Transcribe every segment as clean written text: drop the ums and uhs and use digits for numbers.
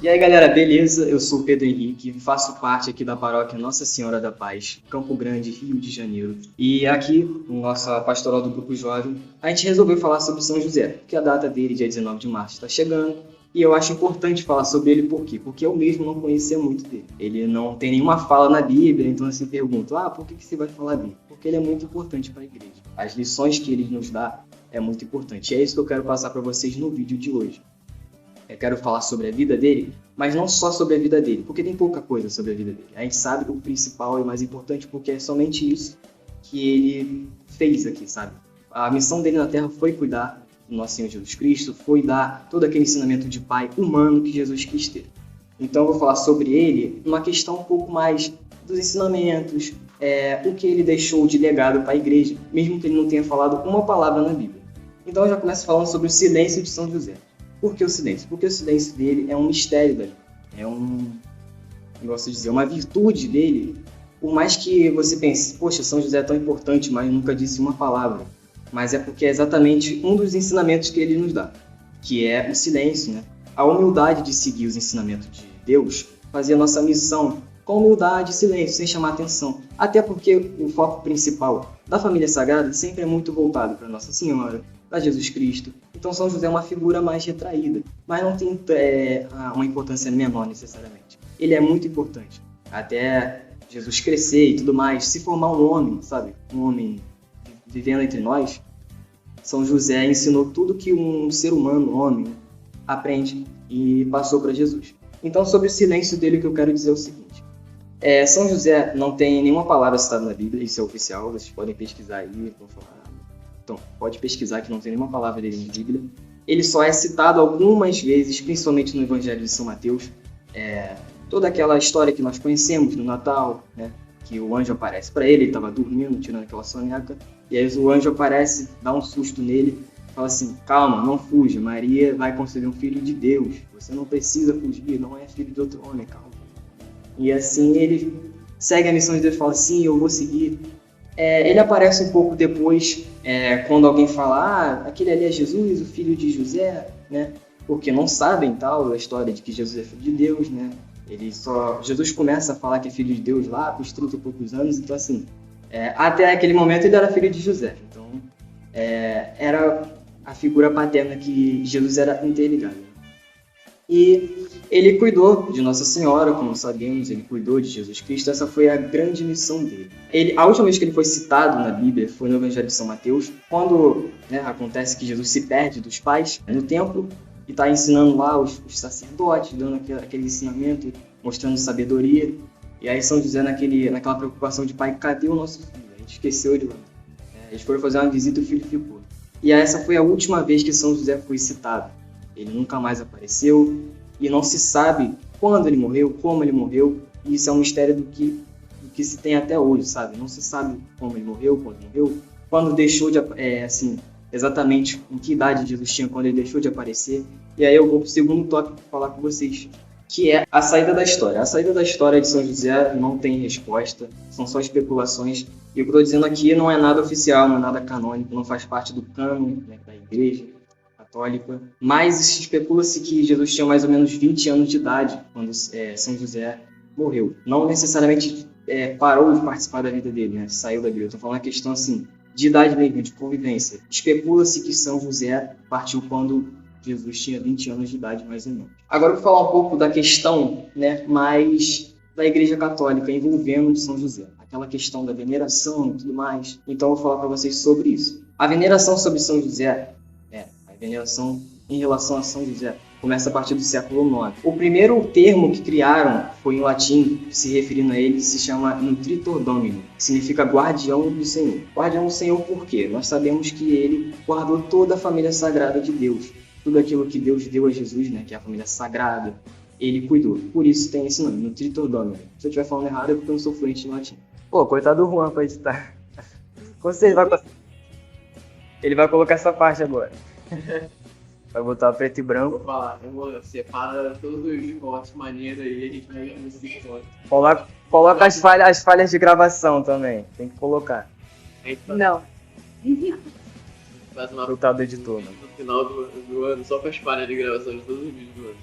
E aí galera, beleza? Eu sou o Pedro Henrique, faço parte aqui da paróquia Nossa Senhora da Paz, Campo Grande, Rio de Janeiro. E aqui, no nosso pastoral do Grupo Jovem, a gente resolveu falar sobre São José, porque a data dele, dia 19 de março, está chegando. E eu acho importante falar sobre ele por quê? Porque eu mesmo não conhecia muito dele. Ele não tem nenhuma fala na Bíblia, então assim pergunto, por que você vai falar dele? Porque ele é muito importante para a igreja. As lições que ele nos dá é muito importante. E é isso que eu quero passar para vocês no vídeo de hoje. Eu quero falar sobre a vida dele, mas não só sobre a vida dele, porque tem pouca coisa sobre a vida dele. A gente sabe o principal e o mais importante porque é somente isso que ele fez aqui, sabe? A missão dele na Terra foi cuidar do nosso Senhor Jesus Cristo, foi dar todo aquele ensinamento de pai humano que Jesus quis ter. Então eu vou falar sobre ele numa questão um pouco mais dos ensinamentos, o que ele deixou de legado para a igreja, mesmo que ele não tenha falado uma palavra na Bíblia. Então eu já começo falando sobre o silêncio de São José. Por que o silêncio? Porque o silêncio dele é um mistério da vida. É uma virtude dele. Por mais que você pense, poxa, São José é tão importante, mas nunca disse uma palavra. Mas é porque é exatamente um dos ensinamentos que ele nos dá, que é o silêncio, né? A humildade de seguir os ensinamentos de Deus, fazer a nossa missão com humildade e silêncio, sem chamar atenção. Até porque o foco principal da família sagrada sempre é muito voltado para Nossa Senhora, para Jesus Cristo. Então São José é uma figura mais retraída, mas não tem uma importância menor necessariamente. Ele é muito importante, até Jesus crescer e tudo mais, se formar um homem, sabe? Um homem vivendo entre nós. São José ensinou tudo que um ser humano, homem, aprende e passou para Jesus. Então sobre o silêncio dele, o que eu quero dizer é o seguinte. São José não tem nenhuma palavra citada na Bíblia, isso é oficial, vocês podem pesquisar aí, vou falar. Então, pode pesquisar que não tem nenhuma palavra dele na Bíblia. Ele só é citado algumas vezes, principalmente no Evangelho de São Mateus. Toda aquela história que nós conhecemos no Natal, né? Que o anjo aparece para ele estava dormindo, tirando aquela soneca. E aí o anjo aparece, dá um susto nele, fala assim, calma, não fuja, Maria vai conceber um filho de Deus. Você não precisa fugir, não é filho de outro homem, calma. E assim ele segue a missão de Deus e fala, sim, eu vou seguir. Ele aparece um pouco depois, quando alguém fala, aquele ali é Jesus, o filho de José, né? Porque não sabem tal a história de que Jesus é filho de Deus, né? Jesus começa a falar que é filho de Deus lá com os 30 e poucos anos, então assim, até aquele momento ele era filho de José, então era a figura paterna que Jesus era interligado. E ele cuidou de Nossa Senhora, como sabemos, ele cuidou de Jesus Cristo, essa foi a grande missão dele. A última vez que ele foi citado na Bíblia foi no Evangelho de São Mateus, quando acontece que Jesus se perde dos pais no templo e está ensinando lá os sacerdotes, dando aquele ensinamento, mostrando sabedoria. E aí São José, naquela preocupação de pai, cadê o nosso filho? A gente esqueceu de lá. Eles foram fazer uma visita e o filho ficou. E essa foi a última vez que São José foi citado. Ele nunca mais apareceu e não se sabe quando ele morreu, como ele morreu. E isso é um mistério do que se tem até hoje, sabe? Não se sabe como ele morreu, quando deixou de... exatamente em que idade Jesus tinha quando ele deixou de aparecer. E aí eu vou para o segundo tópico para falar com vocês, que é a saída da história. A saída da história de São José não tem resposta, são só especulações. E o que eu estou dizendo aqui não é nada oficial, não é nada canônico, não faz parte do cânon da igreja católica, mas especula-se que Jesus tinha mais ou menos 20 anos de idade quando São José morreu. Não necessariamente parou de participar da vida dele, né? Saiu da Bíblia. Estou falando a questão assim, de idade mesmo, de convivência. Especula-se que São José partiu quando Jesus tinha 20 anos de idade, mais ou menos. Agora eu vou falar um pouco da questão, mais da Igreja Católica envolvendo São José. Aquela questão da veneração e tudo mais. Então eu vou falar para vocês sobre isso. A veneração sobre São José, a veneração em relação a São José, começa a partir do século IX. O primeiro termo que criaram foi em latim, se referindo a ele, se chama Nutritor Domini, que significa guardião do Senhor. Guardião do Senhor por quê? Nós sabemos que ele guardou toda a família sagrada de Deus. Tudo aquilo que Deus deu a Jesus, que é a família sagrada, ele cuidou. Por isso tem esse nome, Nutritor Domini. Se eu estiver falando errado é porque eu não sou fluente em latim. Pô, coitado do Juan pra editar. Com certeza ele vai colocar essa parte agora. Vai botar preto e branco. Vou falar, separa todos os cortes maneiros aí, a gente vai ver nesse corte. Coloca as falhas de gravação também, tem que colocar. Não. Faz uma Frutal do editor, no final do ano, só com as falhas de gravação de todos os vídeos do ano.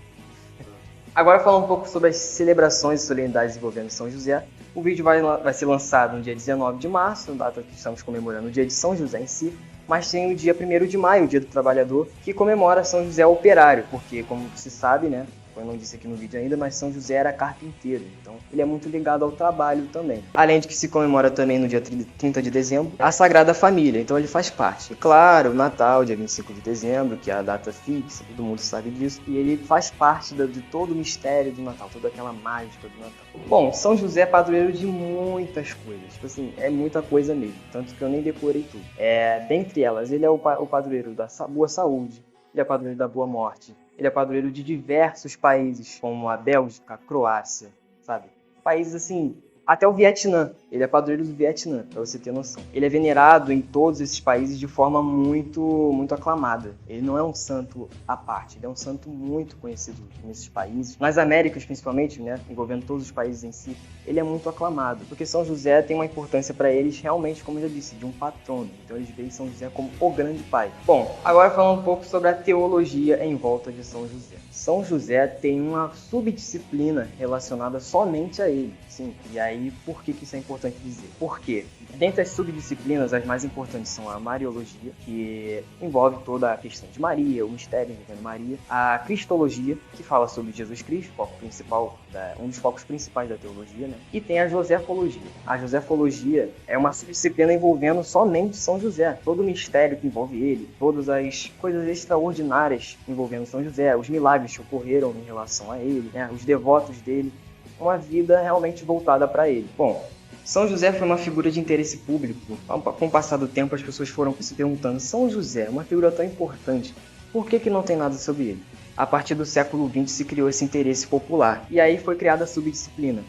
Agora falando um pouco sobre as celebrações e solenidades envolvendo São José. O vídeo vai ser lançado no dia 19 de março, data que estamos comemorando o dia de São José em si, mas tem o dia 1º de maio, o dia do trabalhador, que comemora São José operário, porque, como se sabe, né, eu não disse aqui no vídeo ainda, mas São José era carpinteiro, então ele é muito ligado ao trabalho também. Além de que se comemora também no dia 30 de dezembro a Sagrada Família, então ele faz parte. E claro, o Natal, dia 25 de dezembro, que é a data fixa, todo mundo sabe disso, e ele faz parte de todo o mistério do Natal, toda aquela mágica do Natal. Bom, São José é padroeiro de muitas coisas, tipo assim, é muita coisa mesmo, tanto que eu nem decorei tudo. Dentre elas, ele é o padroeiro da boa saúde, ele é padroeiro da boa morte, ele é padroeiro de diversos países, como a Bélgica, a Croácia, sabe? Países assim, até o Vietnã. Ele é padroeiro do Vietnã, pra você ter noção. Ele é venerado em todos esses países de forma muito aclamada. Ele não é um santo à parte, ele é um santo muito conhecido nesses países. Nas Américas, principalmente, né, envolvendo todos os países em si, ele é muito aclamado, porque São José tem uma importância para eles realmente, como eu já disse, de um patrono. Então eles veem São José como o grande pai. Bom, agora falando um pouco sobre a teologia em volta de São José. São José tem uma subdisciplina relacionada somente a ele. Sim, e aí por que isso é importante dizer? Por quê? Dentre as subdisciplinas, as mais importantes são a Mariologia, que envolve toda a questão de Maria, o mistério envolvendo Maria, a Cristologia, que fala sobre Jesus Cristo, foco principal, um dos focos principais da teologia, né? E tem a Josefologia. A Josefologia é uma subdisciplina envolvendo somente São José, todo o mistério que envolve ele, todas as coisas extraordinárias envolvendo São José, os milagres que ocorreram em relação a ele, né? Os devotos dele, uma vida realmente voltada para ele. Bom, São José foi uma figura de interesse público. Com o passar do tempo, as pessoas foram se perguntando: São José, uma figura tão importante, por que não tem nada sobre ele? A partir do século XX se criou esse interesse popular. E aí foi criada a subdisciplina.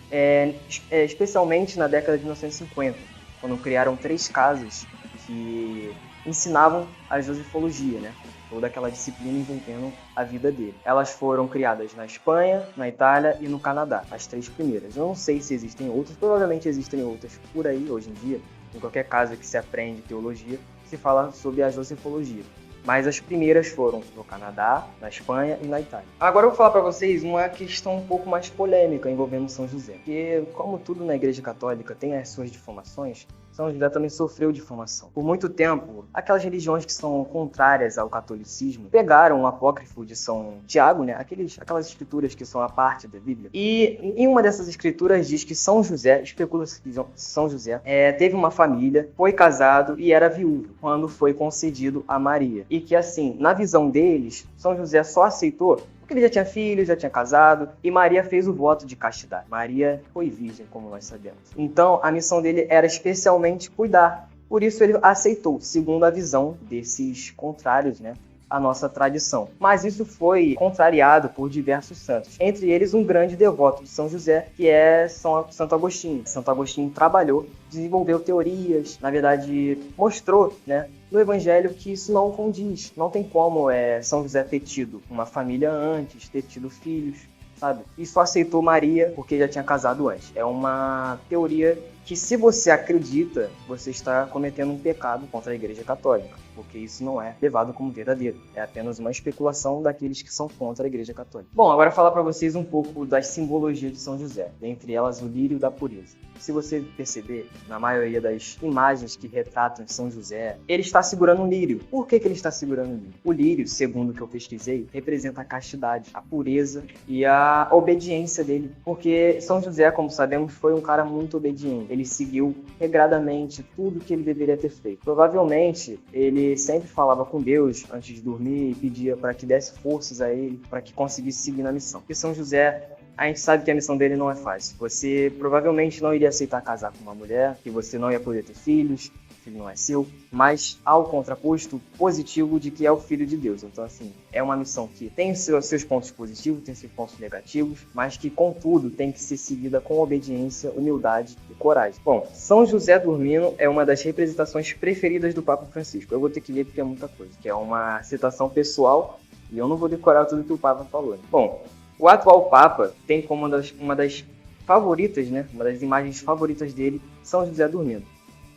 Especialmente na década de 1950, quando criaram 3 casas que ensinavam a Josefologia, né? Toda aquela disciplina envolvendo a vida dele. Elas foram criadas na Espanha, na Itália e no Canadá, as 3 primeiras. Eu não sei se existem outras, provavelmente existem outras por aí hoje em dia. Em qualquer casa que se aprende teologia, se fala sobre a Josefologia. Mas as primeiras foram no Canadá, na Espanha e na Itália. Agora eu vou falar para vocês uma questão um pouco mais polêmica envolvendo São José. Porque, como tudo na Igreja Católica tem as suas difamações, São José também sofreu difamação. Por muito tempo, aquelas religiões que são contrárias ao catolicismo pegaram o apócrifo de São Tiago, né? Aquelas escrituras que são a parte da Bíblia. E em uma dessas escrituras diz que São José, especula-se que São José, teve uma família, foi casado e era viúvo quando foi concedido a Maria. E que assim, na visão deles, São José só aceitou porque ele já tinha filhos, já tinha casado, e Maria fez o voto de castidade. Maria foi virgem, como nós sabemos. Então, a missão dele era especialmente cuidar. Por isso ele aceitou, segundo a visão desses contrários, né, à nossa tradição. Mas isso foi contrariado por diversos santos. Entre eles, um grande devoto de São José, que é Santo Agostinho. Santo Agostinho trabalhou, desenvolveu teorias, na verdade, mostrou, né, no Evangelho que isso não condiz. Não tem como São José ter tido uma família antes, ter tido filhos, sabe? E só aceitou Maria porque já tinha casado antes. É uma teoria que, se você acredita, você está cometendo um pecado contra a Igreja Católica, porque isso não é levado como verdadeiro. É apenas uma especulação daqueles que são contra a Igreja Católica. Bom, agora falar para vocês um pouco das simbologias de São José, dentre elas o lírio da pureza. Se você perceber, na maioria das imagens que retratam São José, ele está segurando um lírio. Por que ele está segurando um lírio? O lírio, segundo o que eu pesquisei, representa a castidade, a pureza e a obediência dele. Porque São José, como sabemos, foi um cara muito obediente. Ele seguiu regradamente tudo que ele deveria ter feito. Provavelmente, ele sempre falava com Deus antes de dormir e pedia para que desse forças a ele, para que conseguisse seguir na missão. Porque São José, a gente sabe que a missão dele não é fácil. Você provavelmente não iria aceitar casar com uma mulher, que você não ia poder ter filhos, filho não é seu, mas há o contraposto positivo de que é o Filho de Deus. Então, assim, é uma missão que tem seus pontos positivos, tem seus pontos negativos, mas que, contudo, tem que ser seguida com obediência, humildade e coragem. Bom, São José dormindo é uma das representações preferidas do Papa Francisco. Eu vou ter que ler porque é muita coisa, que é uma citação pessoal e eu não vou decorar tudo que o Papa falou. Bom, o atual Papa tem como uma das favoritas, né? Uma das imagens favoritas dele, São José dormindo.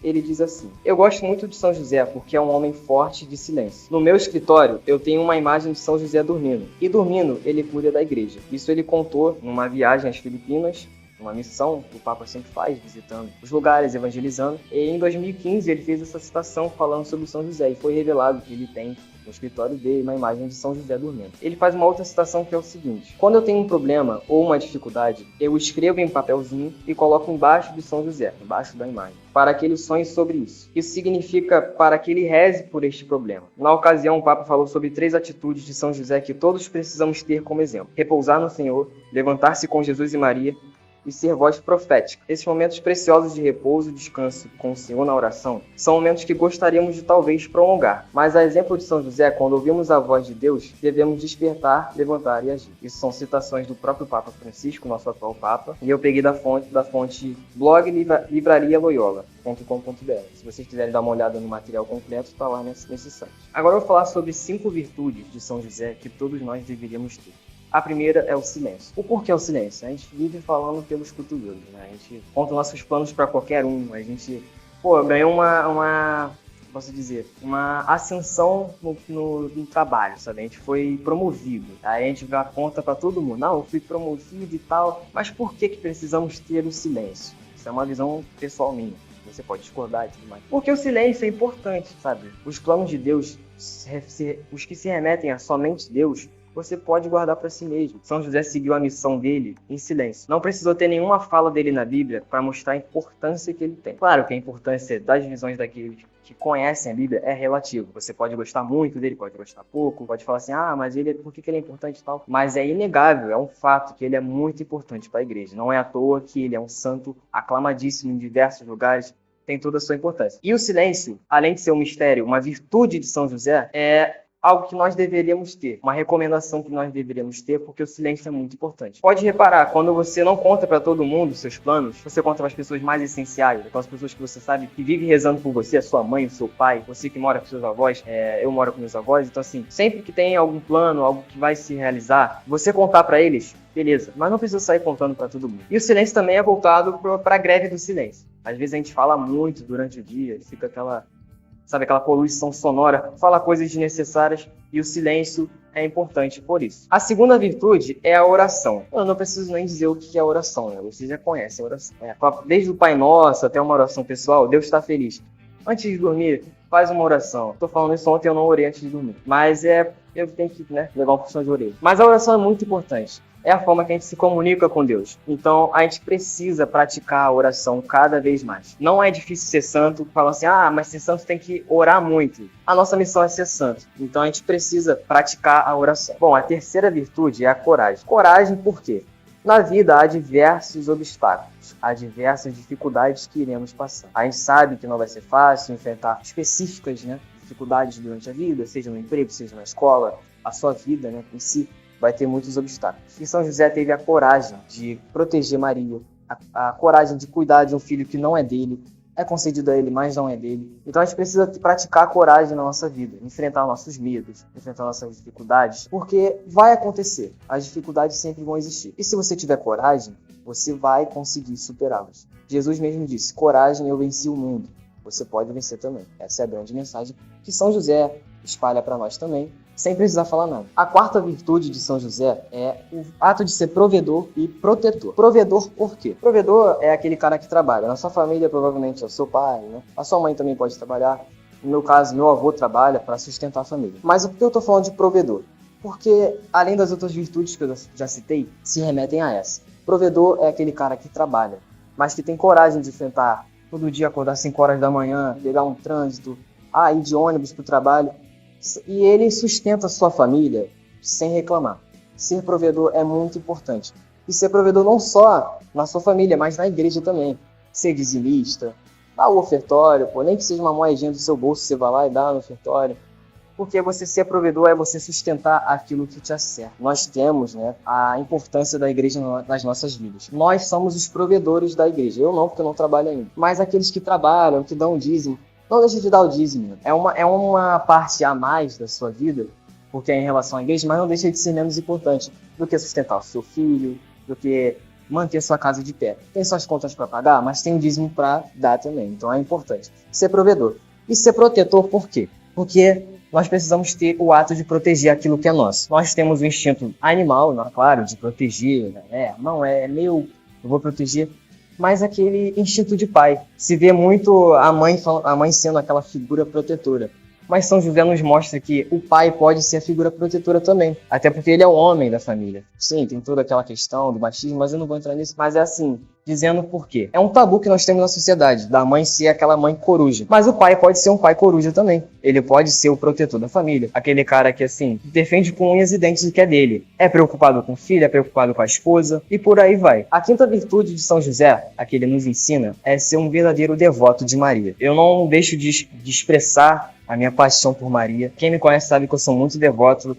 ele diz assim: eu gosto muito de São José porque é um homem forte de silêncio. No meu escritório, eu tenho uma imagem de São José dormindo. E dormindo, ele cuida da igreja. Isso ele contou numa viagem às Filipinas, uma missão que o Papa sempre faz, visitando os lugares, evangelizando. E em 2015 ele fez essa citação falando sobre São José e foi revelado que ele tem no escritório dele uma imagem de São José dormindo. Ele faz uma outra citação que é o seguinte: quando eu tenho um problema ou uma dificuldade, eu escrevo em um papelzinho e coloco embaixo de São José, embaixo da imagem, para que ele sonhe sobre isso. Isso significa para que ele reze por este problema. Na ocasião, o Papa falou sobre 3 atitudes de São José que todos precisamos ter como exemplo: repousar no Senhor, levantar-se com Jesus e Maria e ser voz profética. Esses momentos preciosos de repouso e descanso com o Senhor na oração são momentos que gostaríamos de talvez prolongar. Mas a exemplo de São José, quando ouvimos a voz de Deus, devemos despertar, levantar e agir. Isso são citações do próprio Papa Francisco, nosso atual Papa, e eu peguei da fonte blog livrarialoyola.com.br. Se vocês quiserem dar uma olhada no material completo, está lá nesse site. Agora eu vou falar sobre 5 virtudes de São José que todos nós deveríamos ter. A primeira é o silêncio. O porquê é o silêncio? A gente vive falando pelos cotovelos, né? A gente conta nossos planos para qualquer um. A gente, ganhou uma ascensão no trabalho, sabe? A gente foi promovido. Aí a gente já conta para todo mundo: não, eu fui promovido e tal. Mas por que precisamos ter o silêncio? Isso é uma visão pessoal minha. Você pode discordar e tudo mais. Porque o silêncio é importante, sabe? Os planos de Deus, os que se remetem a somente Deus, você pode guardar para si mesmo. São José seguiu a missão dele em silêncio. Não precisou ter nenhuma fala dele na Bíblia para mostrar a importância que ele tem. Claro que a importância das visões daqueles que conhecem a Bíblia é relativo. Você pode gostar muito dele, pode gostar pouco, pode falar assim: mas por que ele é importante e tal? Mas é inegável, é um fato que ele é muito importante para a igreja. Não é à toa que ele é um santo aclamadíssimo em diversos lugares, tem toda a sua importância. E o silêncio, além de ser um mistério, uma virtude de São José, é algo que nós deveríamos ter, uma recomendação que nós deveríamos ter, porque o silêncio é muito importante. Pode reparar, quando você não conta para todo mundo seus planos, você conta para as pessoas mais essenciais, aquelas pessoas que você sabe que vivem rezando por você, a sua mãe, o seu pai, você que mora com seus avós, eu moro com meus avós, então assim, sempre que tem algum plano, algo que vai se realizar, você contar para eles, beleza, mas não precisa sair contando para todo mundo. E o silêncio também é voltado para a greve do silêncio. Às vezes a gente fala muito durante o dia, fica aquela poluição sonora, fala coisas desnecessárias, e o silêncio é importante por isso. A segunda virtude é a oração. Eu não preciso nem dizer o que é oração, né? Vocês já conhecem a oração. Desde o Pai Nosso até uma oração pessoal, Deus está feliz. Antes de dormir, faz uma oração. Estou falando isso ontem, eu não orei antes de dormir. Mas eu tenho que levar um puxão de orelha. Mas a oração é muito importante. É a forma que a gente se comunica com Deus. Então, a gente precisa praticar a oração cada vez mais. Não é difícil ser santo. Falam assim: mas ser santo tem que orar muito. A nossa missão é ser santo. Então, a gente precisa praticar a oração. Bom, a terceira virtude é a coragem. Coragem por quê? Na vida há diversos obstáculos, há diversas dificuldades que iremos passar. A gente sabe que não vai ser fácil enfrentar específicas, dificuldades durante a vida, seja no emprego, seja na escola, a sua vida, em si vai ter muitos obstáculos. E São José teve a coragem de proteger Maria, a coragem de cuidar de um filho que não é dele, é concedido a ele, mas não é dele. Então a gente precisa praticar a coragem na nossa vida, enfrentar nossos medos, enfrentar nossas dificuldades, porque vai acontecer, as dificuldades sempre vão existir. E se você tiver coragem, você vai conseguir superá-las. Jesus mesmo disse: coragem, eu venci o mundo. Você pode vencer também. Essa é a grande mensagem que São José espalha para nós também, sem precisar falar nada. A quarta virtude de São José é o ato de ser provedor e protetor. Provedor por quê? Provedor é aquele cara que trabalha. Na sua família, provavelmente é o seu pai, A sua mãe também pode trabalhar. No meu caso, meu avô trabalha para sustentar a família. Mas por que eu estou falando de provedor? Porque, além das outras virtudes que eu já citei, se remetem a essa. Provedor é aquele cara que trabalha, mas que tem coragem de enfrentar todo dia, acordar 5 horas da manhã, pegar um trânsito, ir de ônibus para o trabalho. E ele sustenta a sua família sem reclamar. Ser provedor é muito importante. E ser provedor não só na sua família, mas na igreja também. Ser dizimista, dar o ofertório, nem que seja uma moedinha do seu bolso, você vai lá e dá no ofertório. Porque você ser provedor é você sustentar aquilo que te acerta. Nós temos a importância da igreja nas nossas vidas. Nós somos os provedores da igreja. Eu não, porque eu não trabalho ainda. Mas aqueles que trabalham, que dão o dízimo, não deixe de dar o dízimo. É uma parte a mais da sua vida, porque é em relação à igreja, mas não deixa de ser menos importante do que sustentar o seu filho, do que manter sua casa de pé. Tem suas contas para pagar, mas tem o dízimo para dar também. Então é importante ser provedor. E ser protetor por quê? Porque nós precisamos ter o ato de proteger aquilo que é nosso. Nós temos o instinto animal, claro, de proteger, né? Não é meu, eu vou proteger. Mas aquele instinto de pai. Se vê muito a mãe sendo aquela figura protetora. Mas São José nos mostra que o pai pode ser a figura protetora também. Até porque ele é o homem da família. Sim, tem toda aquela questão do machismo, mas eu não vou entrar nisso. Mas é assim, dizendo por quê. É um tabu que nós temos na sociedade, da mãe ser aquela mãe coruja. Mas o pai pode ser um pai coruja também. Ele pode ser o protetor da família. Aquele cara que, assim, defende com unhas e dentes o que é dele. É preocupado com o filho, é preocupado com a esposa, e por aí vai. A quinta virtude de São José, a que ele nos ensina, é ser um verdadeiro devoto de Maria. Eu não deixo de expressar a minha paixão por Maria. Quem me conhece sabe que eu sou muito devoto.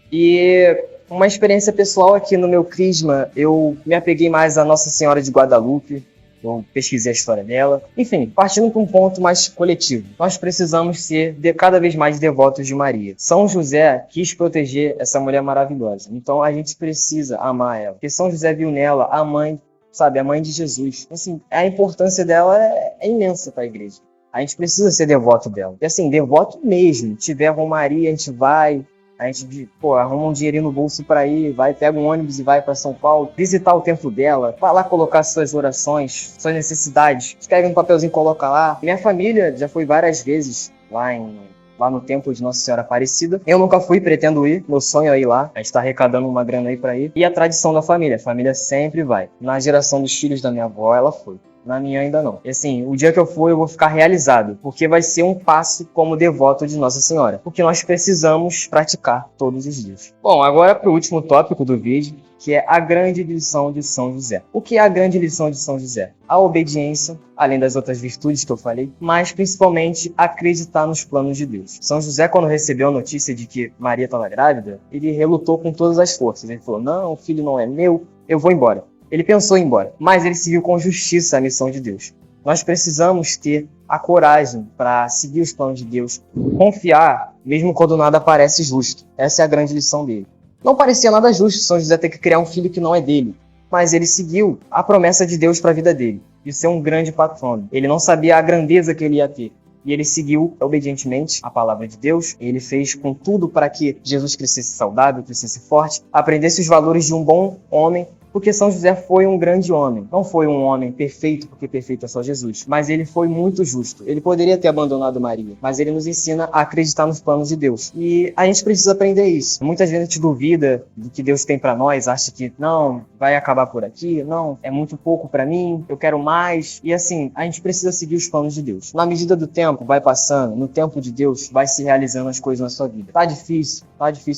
E uma experiência pessoal aqui no meu crisma, eu me apeguei mais a Nossa Senhora de Guadalupe. Eu pesquisei a história dela. Enfim, partindo para um ponto mais coletivo. Nós precisamos ser cada vez mais devotos de Maria. São José quis proteger essa mulher maravilhosa. Então a gente precisa amar ela. Porque São José viu nela a mãe, sabe, a mãe de Jesus. Assim, a importância dela é imensa para a igreja. A gente precisa ser devoto dela. E assim, devoto mesmo. Tiver romaria, a gente vai. A gente, arruma um dinheirinho no bolso pra ir, vai, pega um ônibus e vai pra São Paulo, visitar o templo dela, vai lá colocar suas orações, suas necessidades, escreve um papelzinho e coloca lá. Minha família já foi várias vezes lá no templo de Nossa Senhora Aparecida. Eu nunca fui, pretendo ir, meu sonho é ir lá, a gente tá arrecadando uma grana aí pra ir. E a tradição da família, a família sempre vai. Na geração dos filhos da minha avó, ela foi. Na minha ainda não. E assim, o dia que eu for, eu vou ficar realizado, porque vai ser um passo como devoto de Nossa Senhora, porque nós precisamos praticar todos os dias. Bom, agora para o último tópico do vídeo, que é a grande lição de São José. O que é a grande lição de São José? A obediência, além das outras virtudes que eu falei, mas principalmente acreditar nos planos de Deus. São José, quando recebeu a notícia de que Maria estava grávida, ele relutou com todas as forças. Ele falou, não, o filho não é meu, eu vou embora. Ele pensou em ir embora, mas ele seguiu com justiça a missão de Deus. Nós precisamos ter a coragem para seguir os planos de Deus, confiar, mesmo quando nada parece justo. Essa é a grande lição dele. Não parecia nada justo São José ter que criar um filho que não é dele, mas ele seguiu a promessa de Deus para a vida dele, de ser um grande patrono. Ele não sabia a grandeza que ele ia ter. E ele seguiu obedientemente a palavra de Deus. Ele fez com tudo para que Jesus crescesse saudável, crescesse forte, aprendesse os valores de um bom homem, porque São José foi um grande homem. Não foi um homem perfeito, porque perfeito é só Jesus, mas ele foi muito justo. Ele poderia ter abandonado Maria, mas ele nos ensina a acreditar nos planos de Deus. E a gente precisa aprender isso. Muitas vezes a gente duvida do que Deus tem para nós, acha que não, vai acabar por aqui, não, é muito pouco para mim, eu quero mais. E assim, a gente precisa seguir os planos de Deus. Na medida do tempo, vai passando, no tempo de Deus, vai se realizando as coisas na sua vida. Tá difícil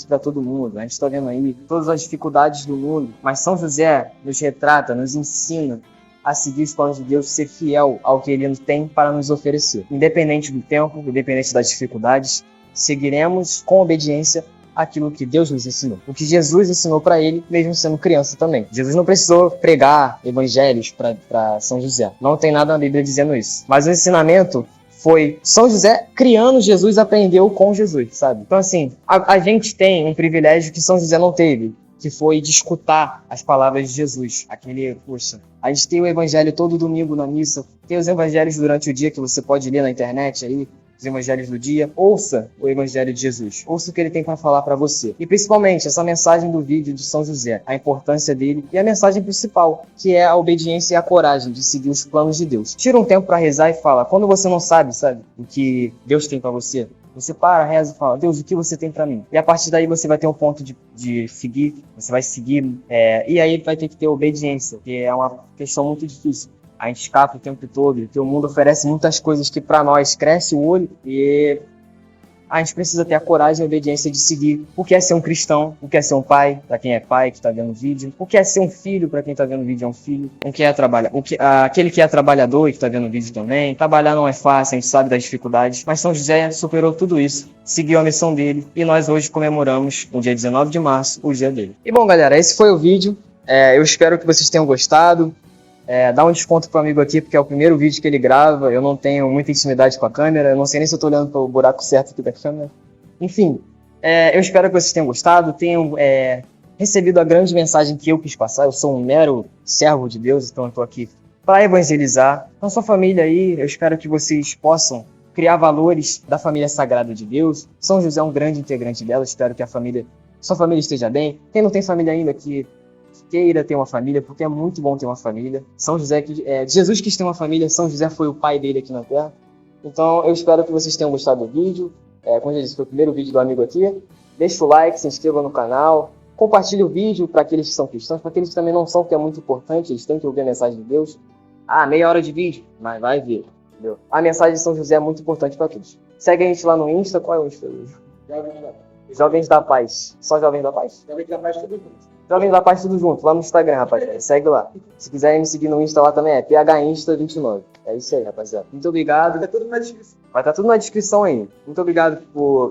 para todo mundo. A gente tá vendo aí todas as dificuldades do mundo, mas São José nos retrata, nos ensina a seguir os planos de Deus, ser fiel ao que Ele tem para nos oferecer. Independente do tempo, independente das dificuldades, seguiremos com obediência aquilo que Deus nos ensinou. O que Jesus ensinou para ele, mesmo sendo criança também. Jesus não precisou pregar evangelhos para São José. Não tem nada na Bíblia dizendo isso. Mas o ensinamento foi São José criando Jesus, aprendeu com Jesus, sabe? Então assim, a gente tem um privilégio que São José não teve, que foi de escutar as palavras de Jesus. A gente tem o evangelho todo domingo na missa, tem os evangelhos durante o dia que você pode ler na internet aí, os evangelhos do dia. Ouça o evangelho de Jesus, ouça o que ele tem para falar para você. E principalmente essa mensagem do vídeo de São José, a importância dele e a mensagem principal, que é a obediência e a coragem de seguir os planos de Deus. Tira um tempo para rezar e fala, quando você não sabe, o que Deus tem para você, você para, reza e fala, Deus, o que você tem pra mim? E a partir daí você vai ter um ponto de seguir, você vai seguir, e aí vai ter que ter obediência, que é uma questão muito difícil. A gente escapa o tempo todo, porque o mundo oferece muitas coisas que pra nós cresce o olho, e a gente precisa ter a coragem e a obediência de seguir o que é ser um cristão, o que é ser um pai, para quem é pai que está vendo o vídeo, o que é ser um filho, para quem está vendo o vídeo é um filho, o que é trabalhar, aquele que é trabalhador e que está vendo o vídeo também. Trabalhar não é fácil, a gente sabe das dificuldades, mas São José superou tudo isso, seguiu a missão dele, e nós hoje comemoramos, no dia 19 de março, o dia dele. E bom, galera, esse foi o vídeo. Eu espero que vocês tenham gostado. Dá um desconto pro amigo aqui, porque é o primeiro vídeo que ele grava. Eu não tenho muita intimidade com a câmera. Eu não sei nem se eu tô olhando pro buraco certo aqui da câmera. Enfim, eu espero que vocês tenham gostado. Tenham recebido a grande mensagem que eu quis passar. Eu sou um mero servo de Deus, então eu estou aqui para evangelizar. Então, sua família aí, eu espero que vocês possam criar valores da família sagrada de Deus. São José é um grande integrante dela, espero que sua família esteja bem. Quem não tem família ainda, que queira ter uma família, porque é muito bom ter uma família. São José, Jesus quis ter uma família, São José foi o pai dele aqui na Terra. Então, eu espero que vocês tenham gostado do vídeo. Como eu disse, foi o primeiro vídeo do amigo aqui. Deixa o like, se inscreva no canal, compartilhe o vídeo para aqueles que são cristãos, para aqueles que também não são, que é muito importante, eles têm que ouvir a mensagem de Deus. Meia hora de vídeo, mas vai ver. Entendeu? A mensagem de São José é muito importante para todos. Segue a gente lá no Insta. Qual é o Insta? Jovens da Paz. Só Jovens da Paz? Jovens da Paz tudo junto. Jovens da Paz tudo junto, lá no Instagram, rapaziada. Segue lá. Se quiserem me seguir no Insta lá também é PHInsta29. É isso aí, rapaziada. Muito obrigado. Vai estar tudo na descrição. Vai estar tudo na descrição aí. Muito obrigado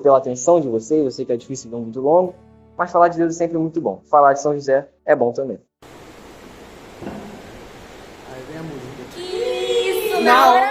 pela atenção de vocês. Eu sei que é difícil ver um vídeo longo, mas falar de Deus é sempre muito bom. Falar de São José é bom também. Aí vem a música. Isso, na hora